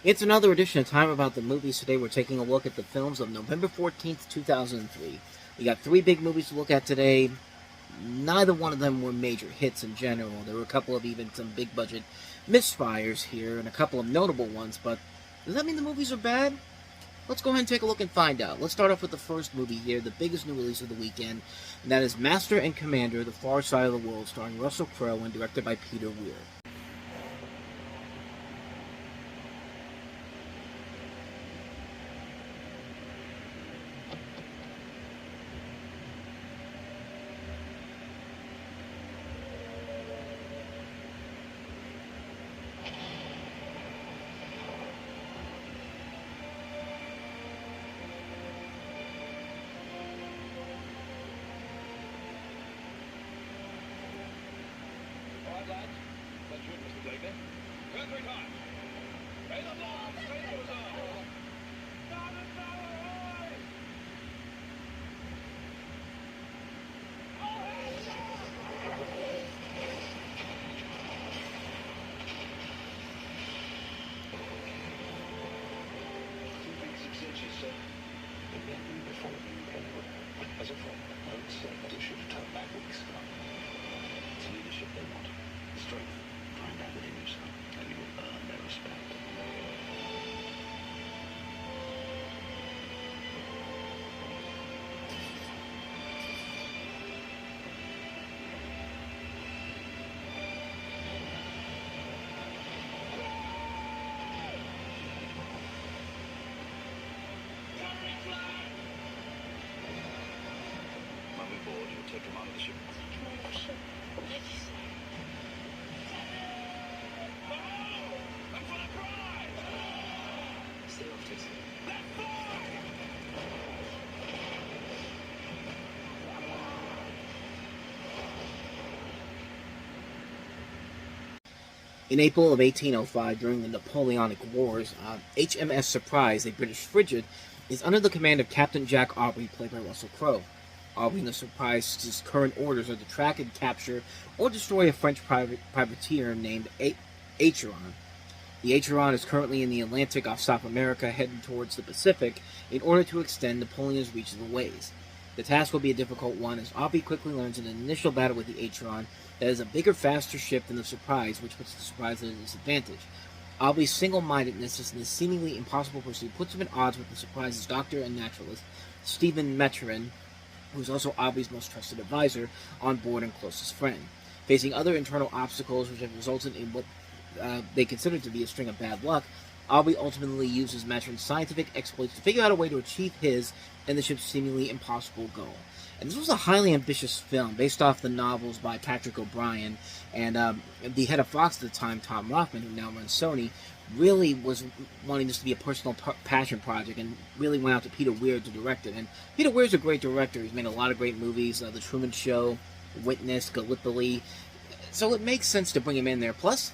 It's another edition of Time About the Movies. Today we're taking a look at the films of November 14th, 2003. We got three big movies to look at today. Neither one of them were major hits in general. There were a couple of even some big budget misfires here and a couple of notable ones, but does that mean the movies are bad? Let's go ahead and take a look and find out. Let's start off with the first movie here, the biggest new release of the weekend, and that is Master and Commander: The Far Side of the World, starring Russell Crowe and directed by Peter Weir. Resurreciton! May the blood stay reserved! Down and down, ahoy! All hands Two big 6 inches, sir. The men before you anywhere. As a friend, I would say that you should have turned back weeks ago. It's leadership they want. Strength. Find that within yourself, and you will earn their respect. Moving forward, you'll take command of the ship. Command of the ship. What did you say? And for the prize! Stay off, Dixon. Let's fly! In April of 1805, during the Napoleonic Wars, HMS Surprise, a British frigate, is under the command of Captain Jack Aubrey, played by Russell Crowe. Aubrey and the Surprise's current orders are to track and capture or destroy a French privateer named Acheron. The Acheron is currently in the Atlantic off South America, heading towards the Pacific in order to extend Napoleon's reach of the waves. The task will be a difficult one, as Aubrey quickly learns in an initial battle with the Acheron that it is a bigger, faster ship than the Surprise, which puts the Surprise at a disadvantage. Aubrey's single-mindedness in this seemingly impossible pursuit puts him at odds with the Surprise's doctor and naturalist, Stephen Metterin, who is also Aubrey's most trusted advisor on board and closest friend. Facing other internal obstacles which have resulted in what they consider to be a string of bad luck, Aubrey ultimately uses Metterin's scientific exploits to figure out a way to achieve his and the ship's seemingly impossible goal. And this was a highly ambitious film based off the novels by Patrick O'Brien, and the head of Fox at the time, Tom Rothman, who now runs Sony, really was wanting this to be a personal passion project and really went out to Peter Weir to direct it. And Peter Weir's a great director. He's made a lot of great movies, The Truman Show, Witness, Gallipoli, so it makes sense to bring him in there. Plus,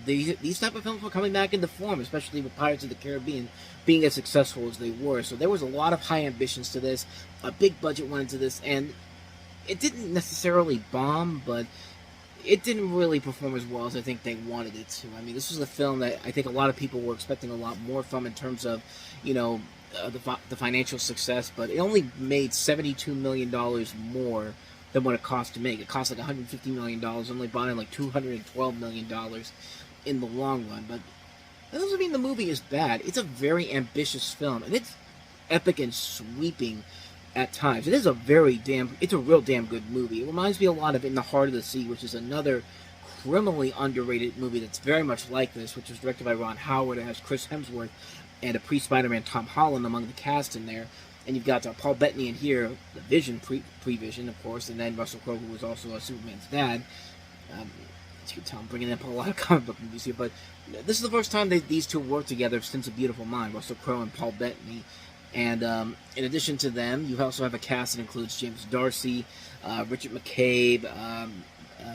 these type of films were coming back into form, especially with Pirates of the Caribbean being as successful as they were. So there was a lot of high ambitions to this. A big budget went into this, and it didn't necessarily bomb, but it didn't really perform as well as I think they wanted it to. I mean, this was a film that I think a lot of people were expecting a lot more from in terms of, the financial success, but it only made $72 million more than what it cost to make. It cost like $150 million, only bought in like $212 million in the long run. But that doesn't mean the movie is bad. It's a very ambitious film, and it's epic and sweeping at times. It's a real damn good movie. It reminds me a lot of In the Heart of the Sea, which is another criminally underrated movie that's very much like this, which was directed by Ron Howard. It has Chris Hemsworth and a pre-Spider-Man Tom Holland among the cast in there. And you've got Paul Bettany in here, the Vision, pre-Vision, of course, and then Russell Crowe, who was also Superman's dad. As you can tell, I'm bringing up a lot of comic book movies here, but this is the first time these two worked together since A Beautiful Mind, Russell Crowe and Paul Bettany. And in addition to them, you also have a cast that includes James D'Arcy, Richard McCabe,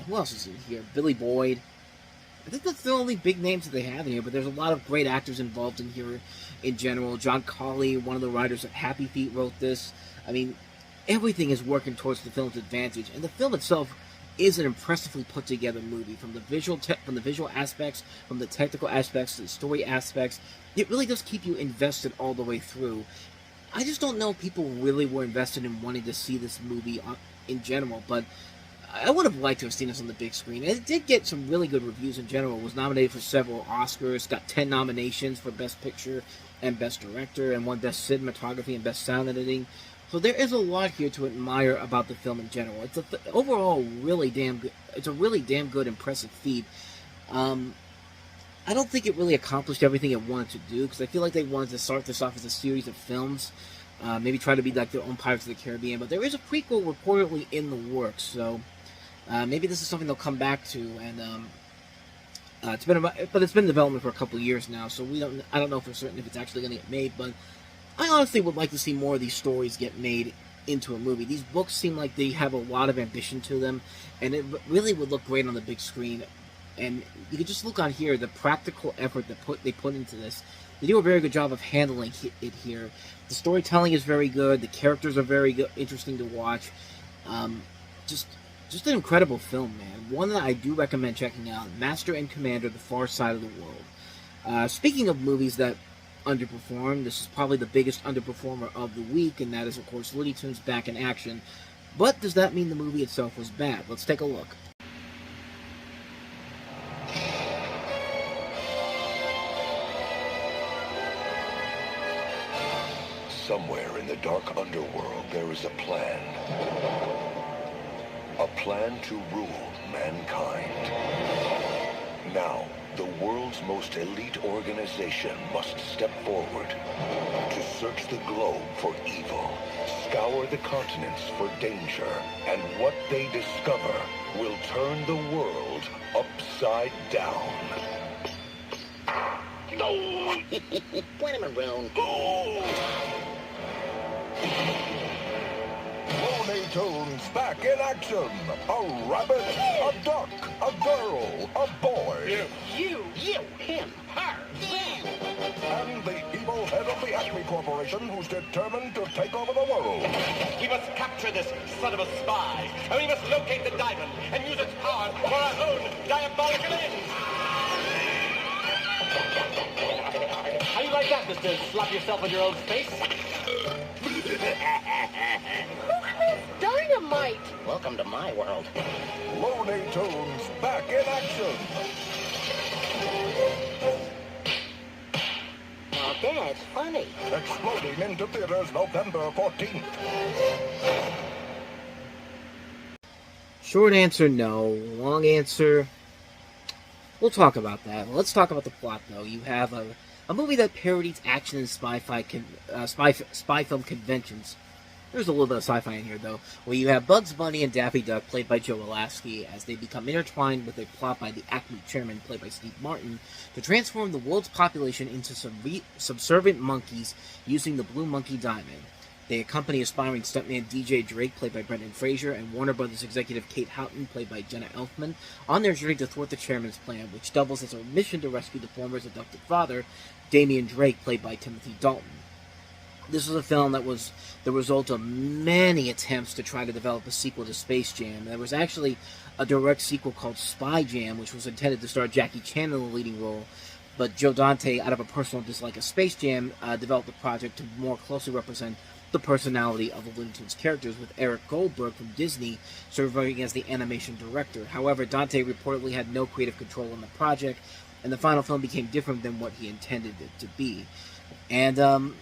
who else is in here? Billy Boyd. I think that's the only big names that they have in here, but there's a lot of great actors involved in here in general. John Cawley, one of the writers of Happy Feet, wrote this. I mean, everything is working towards the film's advantage, and the film itself is an impressively put together movie from the visual aspects, from the technical aspects, to the story aspects. It really does keep you invested all the way through. I just don't know if people really were invested in wanting to see this movie in general, but I would have liked to have seen this on the big screen. It did get some really good reviews in general. It was nominated for several Oscars, got 10 nominations for Best Picture and Best Director, and won Best Cinematography and Best Sound Editing. So there is a lot here to admire about the film in general. It's overall really damn good. It's a really damn good, impressive feat. I don't think it really accomplished everything it wanted to do, because I feel like they wanted to start this off as a series of films, maybe try to be like their own Pirates of the Caribbean. But there is a prequel reportedly in the works, so maybe this is something they'll come back to. And it's been in development for a couple of years now, so I don't know for certain if it's actually going to get made. But I honestly would like to see more of these stories get made into a movie. These books seem like they have a lot of ambition to them, and it really would look great on the big screen. And you can just look on here, the practical effort that they put into this. They do a very good job of handling it here. The storytelling is very good. The characters are very good, interesting to watch. Just an incredible film, man. One that I do recommend checking out. Master and Commander: The Far Side of the World. Speaking of movies that underperform, this is probably the biggest underperformer of the week, and that is, of course, Looney Tunes Back in Action. But does that mean the movie itself was bad? Let's take a look. Somewhere in the dark underworld, there is a plan. A plan to rule mankind. Now, the world's most elite organization must step forward to search the globe for evil, scour the continents for danger, and what they discover will turn the world upside down. No! Point him around. Looney Tunes back in action. A rabbit, a duck, a girl, a boy. You, him, her, them. And the evil head of the Acme Corporation who's determined to take over the world. We must capture this son of a spy, and we must locate the diamond and use its power for our own diabolical ends. How you like that, Mr. Slap Yourself on Your Own Face? Dynamite! Welcome to my world. Looney Tunes back in action. Now that's funny. Exploding into theaters November 14th. Short answer, no. Long answer, we'll talk about that. Let's talk about the plot, though. You have a movie that parodies action and spy film conventions. There's a little bit of sci-fi in here, though, where you have Bugs Bunny and Daffy Duck, played by Joe Lasky, as they become intertwined with a plot by the Acme chairman, played by Steve Martin, to transform the world's population into subservient monkeys using the Blue Monkey Diamond. They accompany aspiring stuntman DJ Drake, played by Brendan Fraser, and Warner Brothers executive Kate Houghton, played by Jenna Elfman, on their journey to thwart the chairman's plan, which doubles as a mission to rescue the former's adopted father, Damian Drake, played by Timothy Dalton. This was a film that was the result of many attempts to try to develop a sequel to Space Jam. There was actually a direct sequel called Spy Jam, which was intended to star Jackie Chan in the leading role, but Joe Dante, out of a personal dislike of Space Jam, developed the project to more closely represent the personality of the Looney Tunes characters, with Eric Goldberg from Disney serving as the animation director. However, Dante reportedly had no creative control on the project, and the final film became different than what he intended it to be. And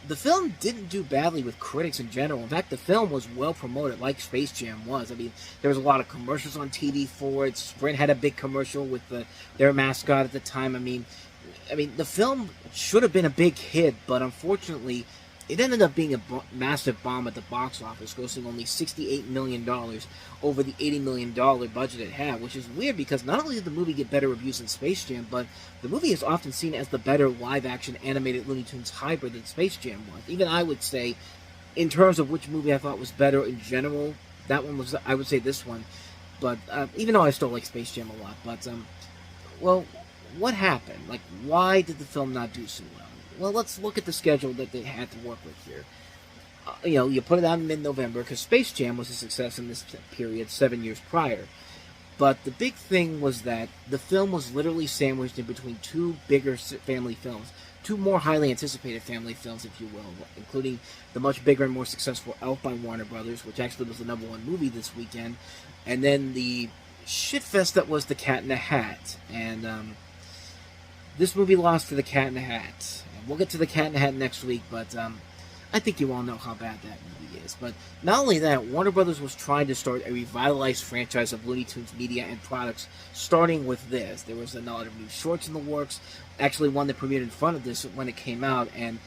the film didn't do badly with critics in general. In fact, the film was well promoted, like Space Jam was. I mean, there was a lot of commercials on TV for it. Sprint had a big commercial with their mascot at the time. I mean, the film should have been a big hit, but unfortunately, it ended up being a massive bomb at the box office, grossing only $68 million over the $80 million budget it had, which is weird because not only did the movie get better reviews than Space Jam, but the movie is often seen as the better live-action animated Looney Tunes hybrid than Space Jam was. Even I would say, in terms of which movie I thought was better in general, that one was, I would say this one. But even though I still like Space Jam a lot, but, well, what happened? Like, why did the film not do so well? Well, let's look at the schedule that they had to work with here. You put it out in mid-November because Space Jam was a success in this period 7 years prior. But the big thing was that the film was literally sandwiched in between two bigger family films, two more highly anticipated family films, if you will, including the much bigger and more successful Elf by Warner Brothers, which actually was the #1 movie this weekend, and then the shitfest that was The Cat in the Hat. And this movie lost to The Cat in the Hat. And we'll get to The Cat in the Hat next week, but I think you all know how bad that movie is. But not only that, Warner Brothers was trying to start a revitalized franchise of Looney Tunes media and products, starting with this. There was a lot of new shorts in the works, actually one that premiered in front of this when it came out, and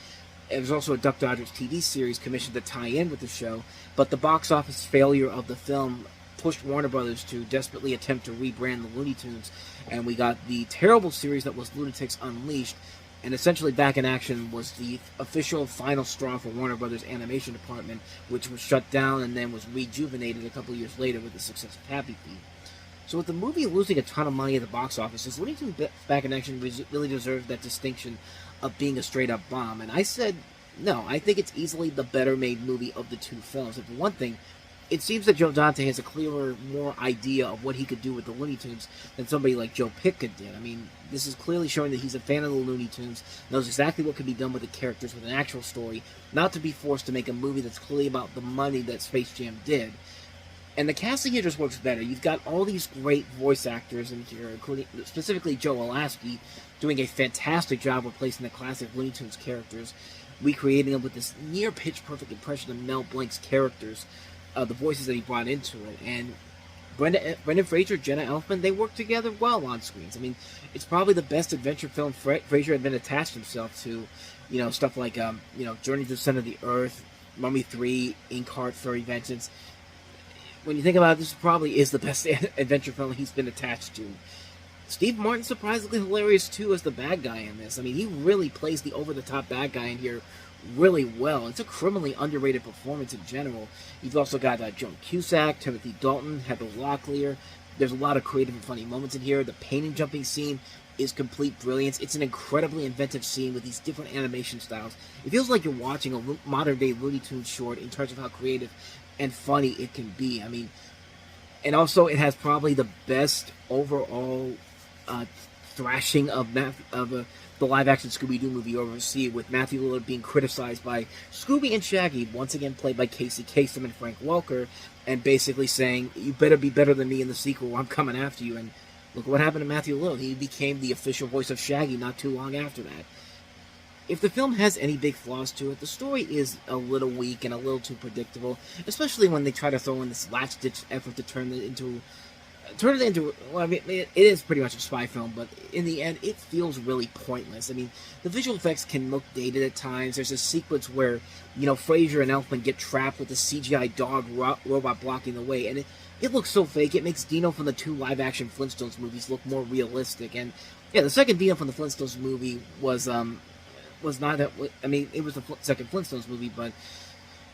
it was also a Duck Dodgers TV series commissioned to tie in with the show, but the box office failure of the film pushed Warner Brothers to desperately attempt to rebrand the Looney Tunes, and we got the terrible series that was Lunatics Unleashed. And essentially Back in Action was the official final straw for Warner Brothers' animation department, which was shut down and then was rejuvenated a couple years later with the success of Happy Feet. So with the movie losing a ton of money at the box office, does Looney Tunes Back in Action really deserve that distinction of being a straight-up bomb? And I said, no, I think it's easily the better-made movie of the two films. And for one thing, it seems that Joe Dante has a clearer, more idea of what he could do with the Looney Tunes than somebody like Joe Pitka did. I mean, this is clearly showing that he's a fan of the Looney Tunes, knows exactly what can be done with the characters with an actual story, not to be forced to make a movie that's clearly about the money that Space Jam did. And the casting here just works better. You've got all these great voice actors in here, including specifically Joe Alasky, doing a fantastic job replacing the classic Looney Tunes characters, recreating them with this near pitch perfect impression of Mel Blanc's characters. The voices that he brought into it, and Brendan Fraser, Jenna Elfman, they work together well on screens. I mean, it's probably the best adventure film Fraser had been attached himself to. Stuff like Journey to the Center of the Earth, Mummy 3, Inkheart, Furry Vengeance. When you think about it, this probably is the best adventure film he's been attached to. Steve Martin's surprisingly hilarious too as the bad guy in this. I mean, he really plays the over-the-top bad guy in here really well. It's a criminally underrated performance in general. You've also got Joan Cusack, Timothy Dalton, Heather Locklear. There's a lot of creative and funny moments in here. The painting jumping scene is complete brilliance. It's an incredibly inventive scene with these different animation styles. It feels like you're watching a modern-day Looney Tunes short in terms of how creative and funny it can be. I mean, and also it has probably the best overall thrashing of the live-action Scooby-Doo movie overseas, with Matthew Lillard being criticized by Scooby and Shaggy, once again played by Casey Kasem and Frank Welker, and basically saying, you better be better than me in the sequel, or I'm coming after you. And look what happened to Matthew Lillard. He became the official voice of Shaggy not too long after that. If the film has any big flaws to it, the story is a little weak and a little too predictable, especially when they try to throw in this last-ditch effort to turn it into, well, I mean, it is pretty much a spy film, but in the end, it feels really pointless. I mean, the visual effects can look dated at times. There's a sequence where, Fraser and Elfman get trapped with the CGI dog robot blocking the way, and it looks so fake. It makes Dino from the two live-action Flintstones movies look more realistic. And, yeah, the second Dino from the Flintstones movie was not that, I mean, it was the second Flintstones movie,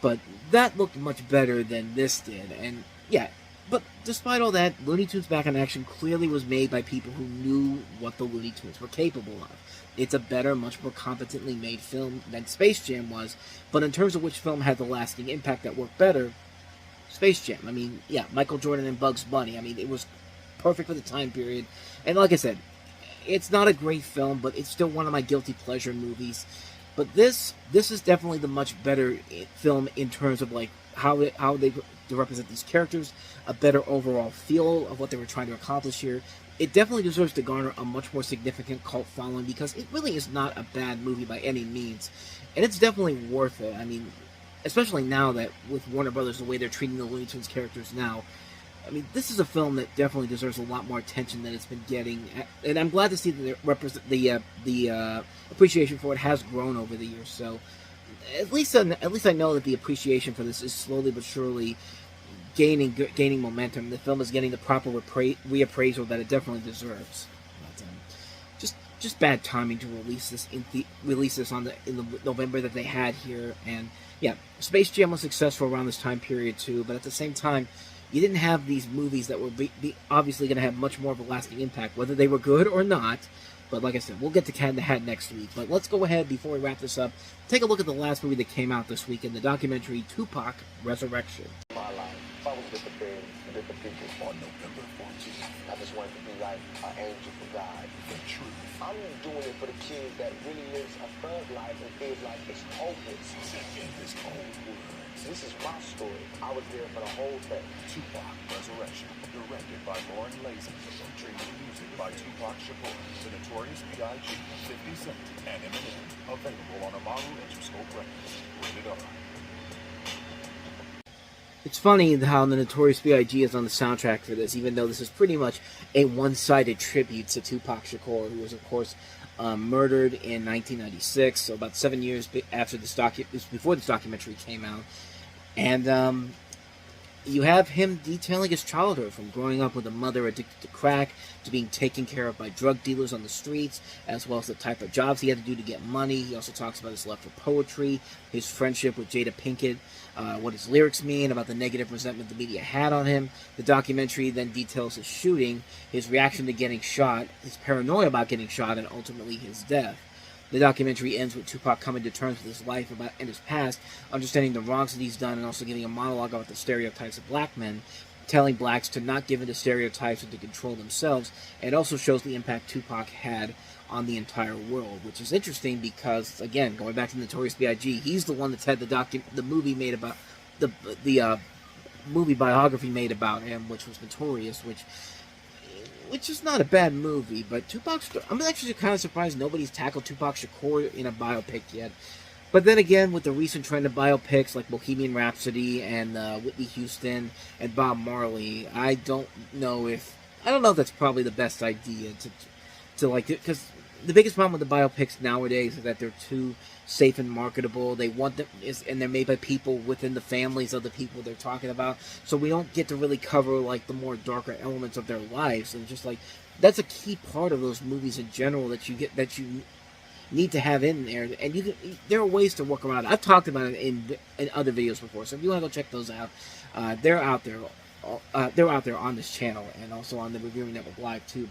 but that looked much better than this did. And, yeah, but despite all that, Looney Tunes Back in Action clearly was made by people who knew what the Looney Tunes were capable of. It's a better, much more competently made film than Space Jam was, but in terms of which film had the lasting impact that worked better, Space Jam. I mean, yeah, Michael Jordan and Bugs Bunny. I mean, it was perfect for the time period. And like I said, it's not a great film, but it's still one of my guilty pleasure movies. But this is definitely the much better film in terms of like how they represent these characters, a better overall feel of what they were trying to accomplish here. It definitely deserves to garner a much more significant cult following because it really is not a bad movie by any means. And it's definitely worth it. I mean, especially now that with Warner Brothers, the way they're treating the Looney Tunes characters now, I mean, this is a film that definitely deserves a lot more attention than it's been getting, and I'm glad to see that the appreciation for it has grown over the years. So, at least I know that the appreciation for this is slowly but surely gaining momentum. The film is getting the proper reappraisal that it definitely deserves. But, just bad timing to release this in the November that they had here, and yeah, Space Jam was successful around this time period too, but at the same time, you didn't have these movies that were obviously going to have much more of a lasting impact, whether they were good or not. But like I said, we'll get to Cat in the Hat next week. But let's go ahead, before we wrap this up, take a look at the last movie that came out this week in the documentary Tupac, Resurrection. My life. If I was with the birds, with the people on November 14th, I just wanted to be like an angel for God. The truth. I'm doing it for the kids that really lives a thug life and feels like it's hopeless. In his own words. This is my story. I was there for the whole thing. Tupac, Resurrection, directed by Lauren Lazen, featuring music by Tupac Shakur, The Notorious B.I.G., 50 Cent, and Eminem, available on Amaru Interscope Records. Rated R. It's funny how the Notorious B.I.G. is on the soundtrack for this, even though this is pretty much a one-sided tribute to Tupac Shakur, who was, of course, murdered in 1996, so about 7 years after before this documentary came out. And you have him detailing his childhood, from growing up with a mother addicted to crack to being taken care of by drug dealers on the streets, as well as the type of jobs he had to do to get money. He also talks about his love for poetry, his friendship with Jada Pinkett, what his lyrics mean, about the negative resentment the media had on him. The documentary then details his shooting, his reaction to getting shot, his paranoia about getting shot, and ultimately his death. The documentary ends with Tupac coming to terms with his life and his past, understanding the wrongs that he's done, and also giving a monologue about the stereotypes of black men, telling blacks to not give in to stereotypes and to control themselves. And also shows the impact Tupac had on the entire world, which is interesting because, again, going back to Notorious B.I.G., he's the one that's had the movie made about the movie biography made about him, which was Notorious, which is not a bad movie. But I'm actually kind of surprised nobody's tackled Tupac Shakur in a biopic yet. But then again, with the recent trend of biopics like Bohemian Rhapsody and Whitney Houston and Bob Marley, I don't know if that's probably the best idea to like it, because the biggest problem with the biopics nowadays is that they're too safe and marketable. They want them, and they're made by people within the families of the people they're talking about. So we don't get to really cover like the more darker elements of their lives. And just like that's a key part of those movies in general that you need to have in there. And there are ways to work around it. I've talked about it in other videos before. So if you want to go check those out, they're out there. They're out there on this channel and also on the Reviewing Network Live too.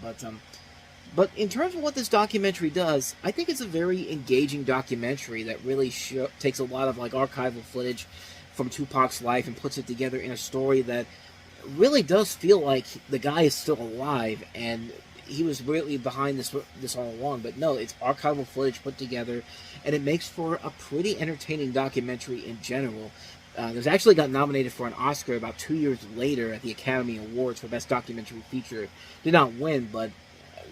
But in terms of what this documentary does, I think it's a very engaging documentary that really takes a lot of like archival footage from Tupac's life and puts it together in a story that really does feel like the guy is still alive and he was really behind this all along. But no, it's archival footage put together, and it makes for a pretty entertaining documentary in general. It actually got nominated for an Oscar about 2 years later at the Academy Awards for Best Documentary Feature. Did not win, but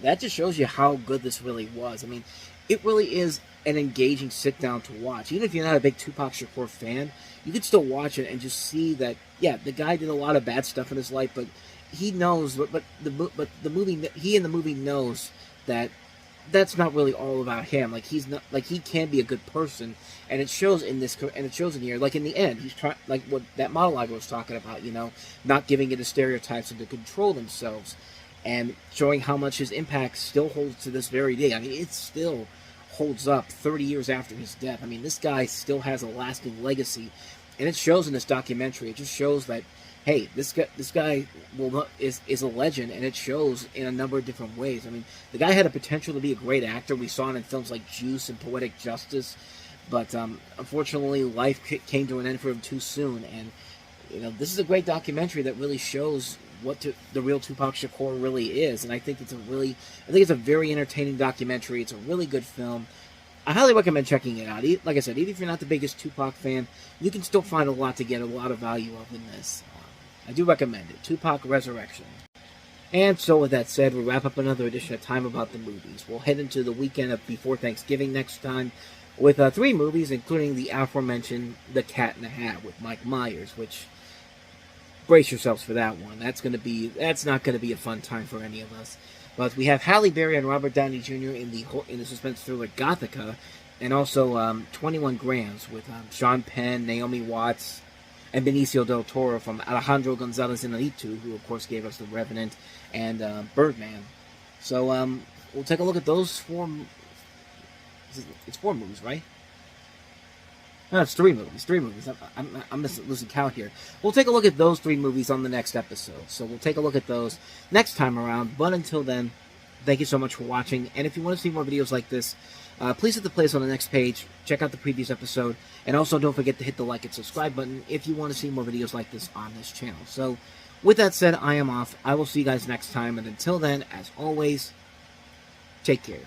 that just shows you how good this really was. I mean, it really is an engaging sit-down to watch. Even if you're not a big Tupac Shakur fan, you could still watch it and just see that, yeah, the guy did a lot of bad stuff in his life, but he knows, but the movie knows that that's not really all about him. Like, he's not, like, he can be a good person, and it shows in here. Like, in the end, he's trying, like what that monologue was talking about, not giving into stereotypes and to control themselves. And showing how much his impact still holds to this very day. I mean, it still holds up 30 years after his death. I mean, this guy still has a lasting legacy, and it shows in this documentary. It just shows that, hey, this guy is a legend, and it shows in a number of different ways. I mean, the guy had a potential to be a great actor. We saw it in films like Juice and Poetic Justice, but unfortunately, life came to an end for him too soon. And this is a great documentary that really shows what the real Tupac Shakur really is, and I think it's a very entertaining documentary. It's a really good film. I highly recommend checking it out. Like I said, even if you're not the biggest Tupac fan, you can still find a lot to get a lot of value of in this. I do recommend it. Tupac Resurrection. And so with that said, we'll wrap up another edition of Time About the Movies. We'll head into the weekend of before Thanksgiving next time with 3 movies, including the aforementioned The Cat in the Hat with Mike Myers, which, brace yourselves for that one. That's not going to be a fun time for any of us. But we have Halle Berry and Robert Downey Jr. in the suspense thriller Gothica, and also 21 Grams with Sean Penn, Naomi Watts, and Benicio del Toro from Alejandro González Iñárritu, who of course gave us The Revenant and Birdman. So we'll take a look at those 4. It's 4 movies, right? No, it's 3 movies. 3 movies. I'm just losing count here. We'll take a look at those 3 movies on the next episode. So we'll take a look at those next time around. But until then, Thank you so much for watching, and if you want to see more videos like this, please hit the playlist on the next page, check out the previous episode, and also don't forget to hit the like and subscribe button if you want to see more videos like this on this channel. So, with that said, I am off. I will see you guys next time, and until then, as always, take care.